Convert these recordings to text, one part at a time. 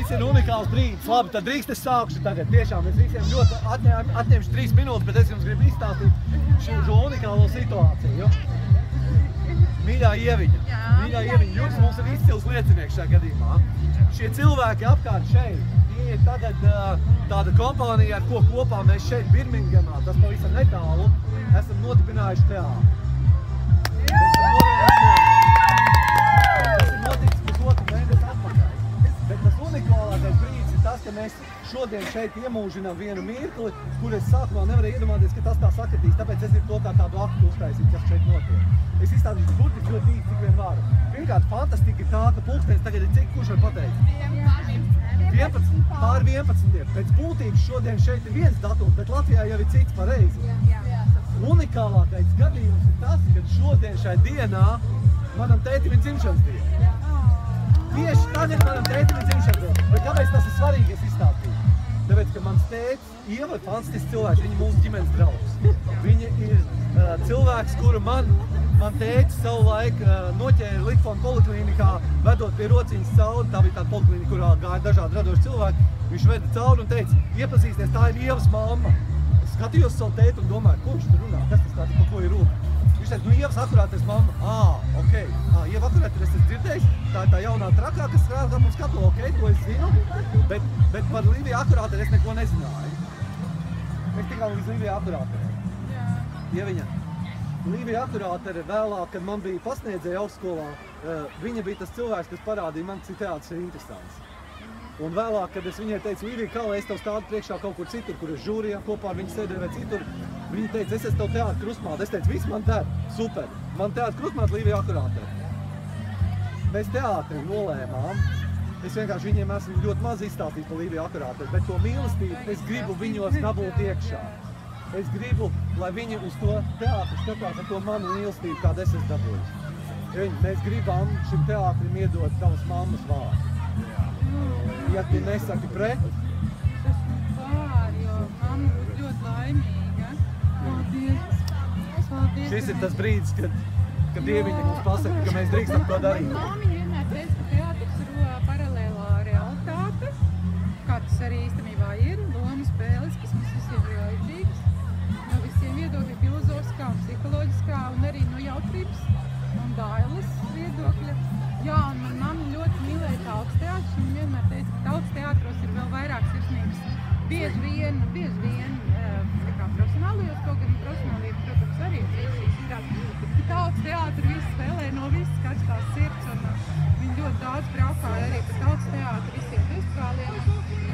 Šis ir unikāls brīdis. Labi, tad drīkst es sākšu tagad. Tiešām es visiem ļoti atņemšu 3 minūtes, bet es jums gribu izstāstīt šo unikālo situāciju. Mīļā Ieviņa, jūs mums ir izcils liecinieks šajā gadījumā. Šie cilvēki apkārt šeit, tie ir tagad tāda kompānija, ar ko kopā mēs šeit Birmingemā, tas pavisam netālu, esam nodibinājuši teātri. Tas ir noticis pusotru mēnesi atpakaļ. Bet tas unikālākais brīdis ir tas, ka mēs šodien šeit iemūžinām vienu mirkli, kur es sākumā nevarēju iedomāties, ka tas tā sakritīs, tāpēc es gribu to kā tādu aktu uztaisīt, kas šeit notiek. Es izstādīšu burtiski ļoti īsti, cik vien varu. Pirmkārt, fantastika ir tā, ka pulkstenis tagad ir cik, kurš var pateikt? 11, pār 11. Pēc būtības šodien šeit ir viens datums, bet Latvijā jau ir cits pareizi. Unikālākais gadījums ir tas, ka šodien šai dienā manam tētim ir dzimšanas diena. Tieši tagad manam tētim ir dzimšanas diena. Bet kāpēc tas ir svarīgi, es izstāstīju? Tāpēc, ka mans tētis Ieva ir fantastisks cilvēks, viņa mūsu ģimenes draugs. Viņa ir cilvēks, kuru man tētis savu laiku noķēra Likfona poliklīnikā, vedot pie rociņas cauri. Tā bija tāda poliklīnika, kurā gāja dažādi radoši cilvēki. Viņš veda cauri un teica, iepazīsties, tā ir Ievas mamma. Es skatījos savu tēti un domāju, ko viņš tur runā, kas tas tāds, par ko ir runa. Viņš teica, nu Ievas akurātais mamma. Ok. Ieva akurātais, es esmu dzirdējis, tā ir tā jaunā trakā, kas strādā mums skatu, ok, to es zinu. Bet par Līviju akurāteri es neko nezināju. Mēs tikām līdz Līvijai akurāterei. Ieviņa. Līvija akurātere vēlāk, kad man bija pasniedzēja augstskolā, viņa bija tas cilvēks, kas parādīja man, cik teātris ir interesants. Un vēlāk, kad es viņai teicu, Līvija, kā lai es tev stādu priekšā kaut kur citur, kur es žūrijā kopā ar viņu sēdēju vai citur, viņa teica, es esmu tev teātra krustmāte. Es teicu, viss man der, super. Man teātra krustmāte Līvija akurātere. Mēs teātri nolēmām. Es vienkārši viņiem esmu ļoti maz izstāstījis par Līviju akurāteri, bet to mīlestību es gribu viņos dabūt iekšā. Es gribu, lai viņi uz to teātri skatās ar to manu mīlestību, kādu es esmu dabūjis. Mēs gribam šim teātrim iedot tavas mammas vārdu. Ja tu nesaki pret? Es esmu pār, jo mamma būs ļoti laimīga. Paldies. Šis ir tas brīdis, kad Dieviņa mums pasaka, ka mēs drīkstam to darīt. Māmiņa vienmēr teica, ka teātris ir paralēlā realitāte, kā tas arī īstenībā ir, lomu spēles, kas mums visiem ir vajadzīgas. No visiem viedokļiem filozofiskā un psiholoģiskā un arī no jautrības un dailes viedokļa. Jā, un man mamma ļoti mīlēja tautas teātris, un viņa vienmēr teica, ka tautas teātros ir vēl vairāk sirsnības. Bieži vien, kā profesionālajos, kaut gan profesionālība, protams, arī ir priekšīgs izrādes, bet tautas teātri visi spēlē no visas karstās sirds, un viņi ļoti daudz braukāja arī par tautas teātri visiem festivāliem.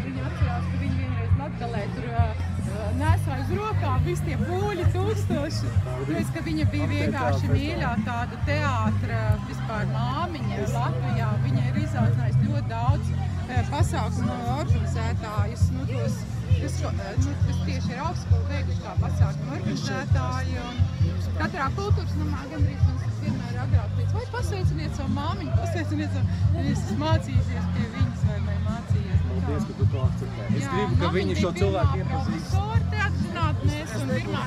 Viņi atcerās, ka viņi vienreiz Latgalē tur nesāja uz rokām visi tie pūļi tūkstoši. Tāpēc, ka viņa bija vienkārši mīļā tāda teātra vispār māmiņa Latvijā. Viņa ir izaudzinājusi ļoti daudz pasākumu organizētājus, kas tieši ir augstskolu beiguši kā pasākumu organizētāji. Katrā kultūras namā gandrīz mums vienmēr agrāk teica, vai pasveiciniet savu māmiņu, pasveiciniet savu, es mācīsies pie viņas vai mācījies. Paldies, ka tu to akceptēji. Es gribu, ka viņi šo cilvēku iepazīst. Teātris un pirmā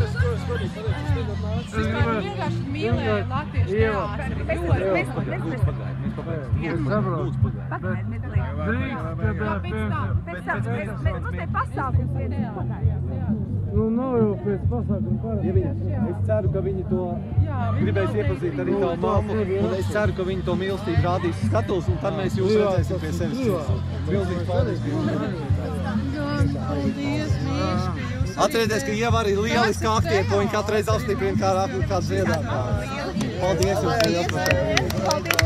profesori. Vispār vienkārši mīlēja latviešu teātri. Mēs Nu, nav jau pēc pasākuma parasti. Es ceru, ka viņi to gribēs iepazīt arī tavu mammu, un es ceru, ka viņi to mīlestību rādīs skatuves, un tad mēs jūs redzēsim pie sevis. Milzīgi paldies! Paldies, mīļš! Atcerieties, ka Ieva arī lieliski aktieri, ko viņi katreiz apstiprina kā dziedātāji. Paldies jums!